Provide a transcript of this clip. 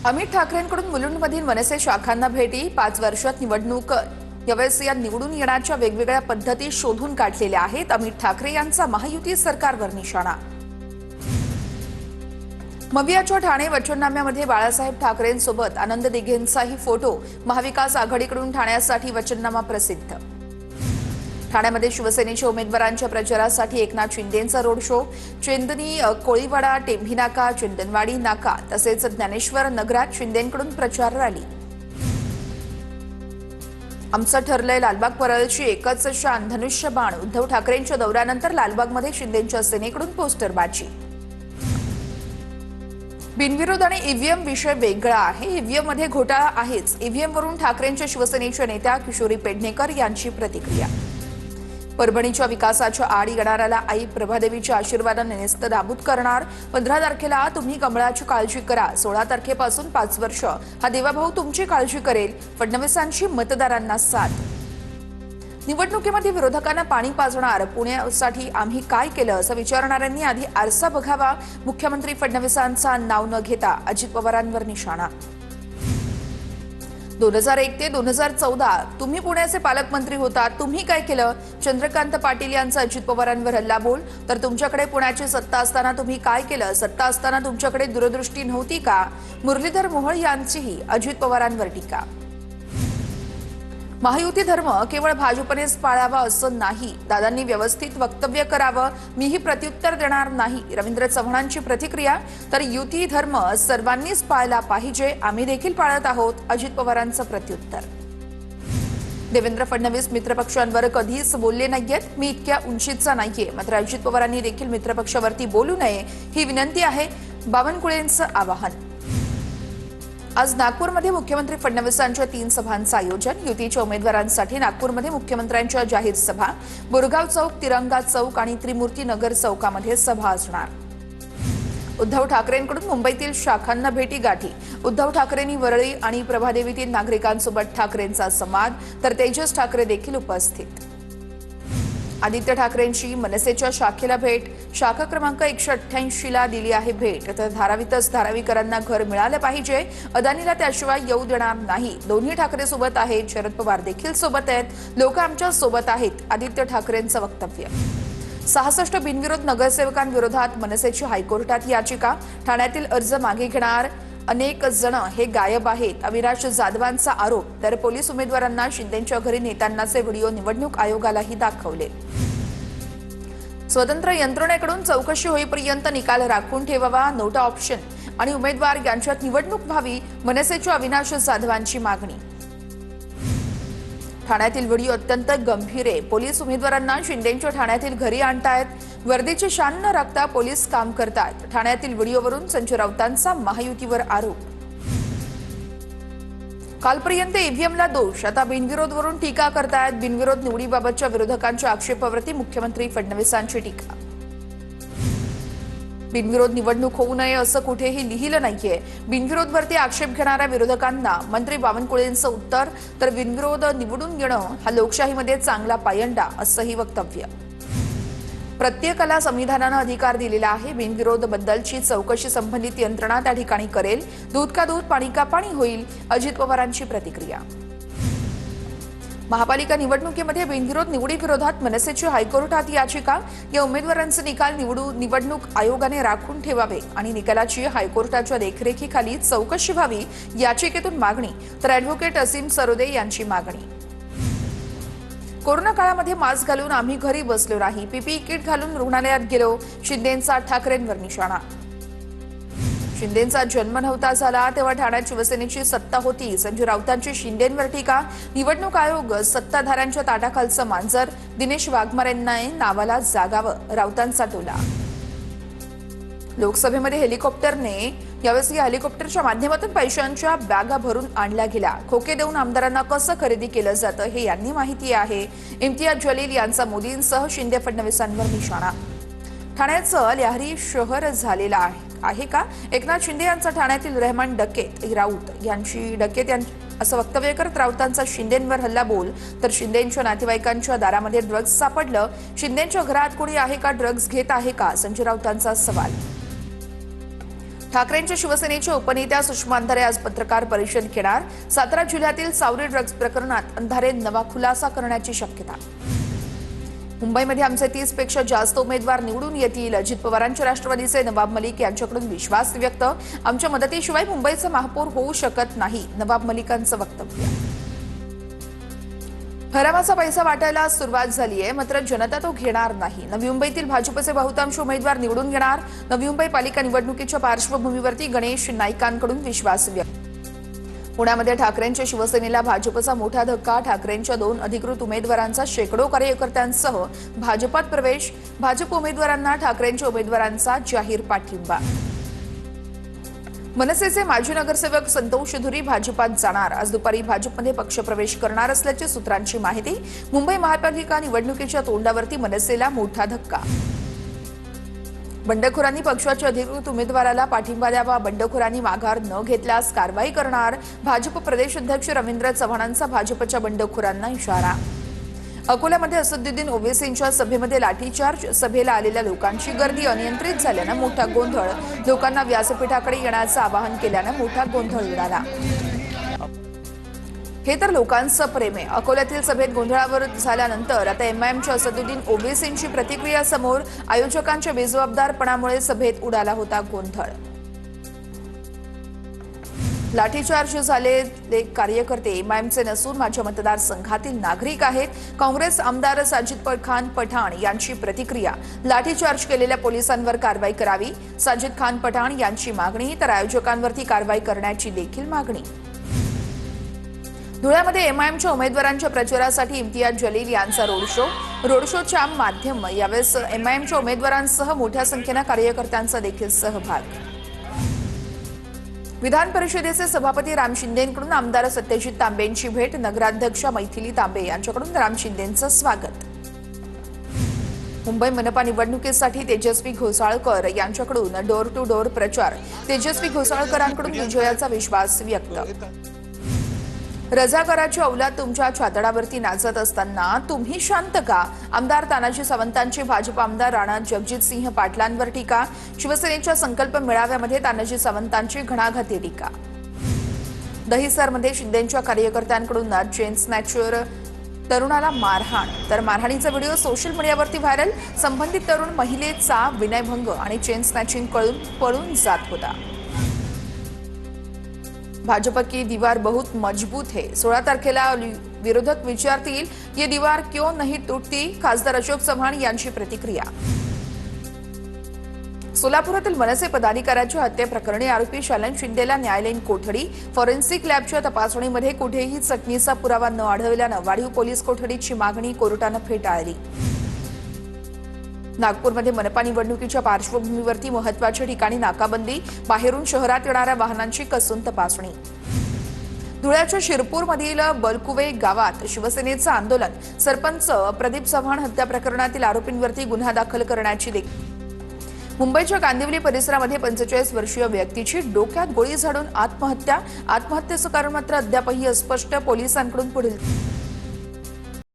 अमित ठाकरेंकडून मुलुंडमधील मनसे शाखांना भेटी 5 वर्षात निवडणूक यावेळेस या निवडून येण्याच्या वेगवेगळ्या पद्धती शोधून काढलेल्या आहेत। अमित ठाकरे यांचा महायुती सरकारवर निशाणा। मवियाच्या ठाणे वचननाम्यामध्ये बाळासाहेब ठाकरेंसोबत आनंद दिघेंचाही फोटो। महाविकास आघाडीकडून ठाण्यासाठी वचननामा प्रसिद्ध। ठाण्यामध्ये शिवसेनेच्या उमेदवारांच्या प्रचारासाठी एकनाथ शिंदेंचा रोड शो। चेंदनी कोळीवाडा टेंभी नाका चंदनवाडी नाका तसेच ज्ञानेश्वर नगरात शिंदेंकडून प्रचार रॅली। आमचं ठरलंय लालबाग परळची एकच शान धनुष्यबाण। उद्धव ठाकरेंच्या दौऱ्यानंतर लालबागमध्ये शिंदेंच्या सेनेकडून पोस्टरबाजी। बिनविरोध आणि ईव्हीएम विषय वेगळा आहे। ईव्हीएम मध्ये घोटाळा आहेच। ईव्हीएम वरून ठाकरेंच्या शिवसेनेच्या नेत्या किशोरी पेडणेकर यांची प्रतिक्रिया। परभणीच्या विकासाच्या आड येणाऱ्याला आई प्रभादेवीच्या आशीर्वादाने नेस्तनाबूत करणार। 15 तारखेला तुम्ही कमळाची काळजी करा। 16 तारखेपासून 5 वर्ष हा देवाभाऊ तुमची काळजी करेल। फडणवीसांची मतदारांना साथ। निवडणुकीमध्ये विरोधकांना पाणी पाजणार। पुण्यासाठी आम्ही काय केलं असं विचारणाऱ्यांनी आधी आरसा बघावा। मुख्यमंत्री फडणवीसांचा नाव न घेता अजित पवारांवर निशाणा। 2001 ते 2014 तुम्ही पुण्याचे पालकमंत्री होता, तुम्ही काय केलं? चंद्रकांत पाटील यांचा अजित पवारांवर हल्लाबोल। तर तुमच्याकडे पुण्याची सत्ता असताना तुम्ही काय केलं? सत्ता असताना तुमच्याकडे दूरदृष्टी नव्हती का? मुरलीधर मोहोळ यांचीही अजित पवारांवर टीका। महायुती धर्म केवळ भाजपनेच पाळावा असं नाही, दादांनी व्यवस्थित वक्तव्य करावं। मीही प्रत्युत्तर देणार नाही, रवींद्र चव्हाणांची प्रतिक्रिया। तर युती धर्म सर्वांनीच पाळला पाहिजे, आम्ही देखील पाळत आहोत, अजित पवारांचं प्रत्युत्तर। देवेंद्र फडणवीस मित्रपक्षांवर कधीच बोलले नाहीयेत, मी इतक्या उंचीचा नाहीये, मात्र अजित पवारांनी देखील मित्रपक्षावरती बोलू नये ही विनंती आहे, बावनकुळेंचं आवाहन। आज नागपूरमध्ये मुख्यमंत्री फडणवीसांच्या 3 सभांचं आयोजन। युतीच्या उमेदवारांसाठी नागपूरमध्ये मुख्यमंत्र्यांच्या जाहीर सभा। बोरगाव चौक, तिरंगा चौक आणि त्रिमूर्ती नगर चौकामध्ये सभा असणार। उद्धव ठाकरेंकडून मुंबईतील शाखांना भेटीगाठी। उद्धव ठाकरेंनी वरळी आणि प्रभादेवीतील नागरिकांसोबत ठाकरेंचा संवाद। तर तेजस ठाकरे देखील उपस्थित। आदित्य ठाकरेंची मनसेच्या शाखेला भेट। शाखा क्रमांक 188 ला दिली आहे भेट। तर धारावीतच धारावीकरांना घर मिळालं पाहिजे, अदानीला त्याशिवाय येऊ देणार नाही। दोन्ही ठाकरे सोबत आहेत, शरद पवार देखील सोबत आहेत, लोक आमच्या सोबत आहेत, आदित्य ठाकरेंचं वक्तव्य। 66 बिनविरोध नगरसेवकांविरोधात मनसेची हायकोर्टात याचिका। ठाण्यातील अर्ज मागे घेणार अनेक जण हे गायब आहेत, अविनाश जाधवांचा आरोप। तर पोलीस उमेदवारांना शिंदेंच्या घरी नेतांनाचे व्हिडिओ निवडणूक आयोगालाही दाखवले। स्वतंत्र यंत्रणेकडून चौकशी होईपर्यंत निकाल राखून ठेवावा, नोटा ऑप्शन आणि उमेदवार यांच्यात निवडणूक व्हावी, मनसेच्या अविनाश जाधवांची मागणी। ठाण्यातील व्हिडिओ अत्यंत गंभीर आहे, पोलीस उमेदवारांना शिंदेंच्या ठाण्यातील घरी आणतायत, वर्दीची शान न राखता पोलीस काम करतायत। ठाण्यातील व्हिडिओवरून संजय राऊतांचा महायुतीवर आरोप। कालपर्यंत ईव्हीएमला दोष, आता बिनविरोधवरून टीका करतायत। बिनविरोध निवडीबाबतच्या विरोधकांच्या आक्षेपावरती मुख्यमंत्री फडणवीसांची टीका। बिनविरोध निवडणूक होऊ नये असं कुठेही लिहिलं नाहीये। बिनविरोधवरती आक्षेप घेणाऱ्या विरोधकांना मंत्री बावनकुळेंचं उत्तर। तर बिनविरोध निवडून येणं हा लोकशाहीमध्ये चांगला पायंडा असंही वक्तव्य। प्रत्येकाला संविधानानं अधिकार दिलेला आहे, बिनविरोध बद्दलची चौकशी संबंधित यंत्रणा त्या ठिकाणी करेल। दूध का दूध पाणी का पाणी होईल, अजित पवारांची प्रतिक्रिया। महापालिका निवडणुकीमध्ये बिनविरोध निवडीविरोधात मनसेची हायकोर्टात याचिका। या उमेदवारांचे निकाल निवडणूक आयोगाने राखून ठेवावे आणि निकालाची हायकोर्टाच्या देखरेखीखाली चौकशी व्हावी, याचिकेतून मागणी। तर ॲडव्होकेट असीम सरोदे यांची मागणी। कोरोना काळामध्ये मास्क घालून आम्ही घरी बसलो नाही, पीपीई किट घालून रुग्णालयात गेलो, शिंदेंचा ठाकरेंवर निशाणा। शिंदेंचा जन्म नव्हता झाला तेव्हा ठाण्यात शिवसेनेची सत्ता होती, संजय राऊतांची शिंदेंवर टीका। निवडणूक आयोग सत्ताधाऱ्यांच्या ताटाखालचं मांजर, दिनेश वाघमारेंना नावाला जागावं, राऊतांचा टोला। लोकसभेमध्ये हेलिकॉप्टरने यावेळी या हेलिकॉप्टरच्या माध्यमातून पैशांच्या बॅगा भरून आणल्या गेल्या। खोके देऊन आमदारांना कसं खरेदी केलं जातं हे यांनी माहिती आहे। इम्तियाज जलील यांचा मोदींसह शिंदे फडणवीसांवर निशाणा। ठाण्याचं लहरी शहर झालेलं आहे का? एकनाथ शिंदे यांचा ठाण्यातील रहमान डकेत राऊत यांची डकेत असं वक्तव्य करत राऊतांचा शिंदेंवर हल्लाबोल। तर शिंदेंच्या नातेवाईकांच्या दारामध्ये ड्रग्ज सापडलं, शिंदेंच्या घरात कोणी आहे का, ड्रग्ज घेत आहे का, संजय राऊतांचा सवाल। ठाकरेंच्या शिवसेनेच्या उपनेत्या सुषमा अंधारे आज पत्रकार परिषद घेणार। सातारा जिल्ह्यातील सावरी ड्रग्ज प्रकरणात अंधारे नवा खुलासा करण्याची शक्यता। मुंबईमध्ये आमचे 30 पेक्षा जास्त उमेदवार निवडून येतील। अजित पवारांच्या राष्ट्रवादीचे नवाब मलिक यांच्याकडून विश्वास व्यक्त। आमच्या मदतीशिवाय मुंबईचा महापौर होऊ शकत नाही, नवाब मलिकांचं वक्तव्य। ठरावाचा पैसा वाटायला सुरुवात झाली आहे, मात्र जनता तो घेणार नाही। नवी मुंबईतील भाजपचे बहुतांश उमेदवार निवडून येणार। नवी मुंबई पालिका निवडणुकीच्या पार्श्वभूमीवरती गणेश नाईकांकडून विश्वास व्यक्त। पुण्यामध्ये ठाकरेंच्या शिवसेनेला भाजपचा मोठा धक्का। ठाकरेंच्या 2 अधिकृत उमेदवारांचा शेकडो कार्यकर्त्यांसह भाजपात प्रवेश। भाजप उमेदवारांना ठाकरेंच्या उमेदवारांचा जाहीर पाठिंबा। मनसेचे माजी नगरसेवक संतोष धुरी भाजपात जाणार। आज दुपारी भाजपमध्ये पक्षप्रवेश करणार असल्याची सूत्रांची माहिती। मुंबई महापालिका निवडणुकीच्या तोंडावरती मनसेला मोठा धक्का। बंडखोरांनी पक्षाच्या अधिकृत उमेदवाराला पाठिंबा द्यावा। बंडखोरांनी माघार न घेतल्यास कारवाई करणार। भाजप प्रदेश अध्यक्ष रवींद्र चव्हाणांचा भाजपच्या बंडखोरांना इशारा। अकोल्यामध्ये असदुद्दीन ओवेसींच्या सभेमध्ये लाठीचार्ज। सभेला आलेल्या लोकांची गर्दी अनियंत्रित झाल्यानं मोठा गोंधळ। लोकांना व्यासपीठाकडे येण्याचं आवाहन केल्यानं मोठा गोंधळ उडाला। हे तर लोकांचं प्रेम आहे। अकोल्यातील सभेत गोंधळावर झाल्यानंतर आता एमआयएमच्या असदुद्दीन ओवेसींची प्रतिक्रिया समोर। आयोजकांच्या बेजबाबदारपणामुळे सभेत उडाला होता गोंधळ। लाठीचार्ज झालेले कार्यकर्ते एमआयएमचे नसून माझ्या मतदारसंघातील नागरिक आहेत। काँग्रेस आमदार साजिद खान पठाण यांची प्रतिक्रिया। लाठीचार्ज केलेल्या पोलिसांवर कारवाई करावी, साजिद खान पठाण यांची मागणी। तर आयोजकांवरती कारवाई करण्याची देखील मागणी। धुळ्यामध्ये एमआयएमच्या उमेदवारांच्या प्रचारासाठी इम्तियाज जलील यांचा रोड शोच्या माध्यम। यावेळेस एमआयएमच्या उमेदवारांसह मोठ्या संख्येने कार्यकर्त्यांचा देखील सहभाग। विधान परिषदेचे सभापती राम शिंदेंकडून आमदार सत्यजित तांबेंची भेट। नगराध्यक्षा मैथिली तांबे यांच्याकडून राम शिंदेंचं स्वागत। मुंबई मनपा निवडणुकीसाठी तेजस्वी घोसाळकर यांच्याकडून डोर टू डोर प्रचार। तेजस्वी घोसाळकरांकडून विजयाचा विश्वास व्यक्त। रजाकाराची औलाद तुमच्या छातडावरती नाचत असताना तुम्ही शांत का? आमदार तानाजी सावंतांची भाजप आमदार राणा जगजितसिंह पाटलांवर टीका। शिवसेनेच्या संकल्प मेळाव्यामध्ये तानाजी सावंतांची घणाघाती टीका। दहिसरमध्ये शिंदेंच्या कार्यकर्त्यांकडून चेन स्नॅचर, तरुणाला मारहाण। तर मारहाणीचा व्हिडिओ सोशल मीडियावरती व्हायरल। संबंधित तरुण महिलेचा विनयभंग आणि चेन स्नॅचिंग करून पळून जात होता। भाजपा की दीवार बहुत मजबूत है। 16 तारखेला विरोधक विचारतील ये दीवार क्यों नहीं टूटती? खासदार अशोक चव्हाण यांची प्रतिक्रिया। सोलापुरातील मनसे पदाधिकाऱ्याच्या हत्येप्रकरणी आरोपी शालन शिंदेला न्यायालयीन कोठडी। फॉरेन्सिक लॅबच्या तपासणीमध्ये कुठेही चकमीचा पुरावा न आढळल्यानं वाढीव पोलीस कोठडीची मागणी कोर्टानं फेटाळली। नागपूरमध्ये मनपा निवडणुकीच्या पार्श्वभूमीवरती महत्त्वाच्या ठिकाणी नाकाबंदी। बाहेरून शहरात येणाऱ्या वाहनांची कसून तपासणी। धुळ्याच्या शिरपूरमधील बलकुवे गावात शिवसेनेचं आंदोलन। सरपंच प्रदीप चव्हाण हत्या प्रकरणातील आरोपींवरती गुन्हा दाखल करण्याची मुंबईच्या कांदिवली परिसरामध्ये 45 वर्षीय व्यक्तीची डोक्यात गोळी झाडून आत्महत्या। आत्महत्येचं कारण मात्र अद्यापही अस्पष्ट। पोलिसांकडून पुढील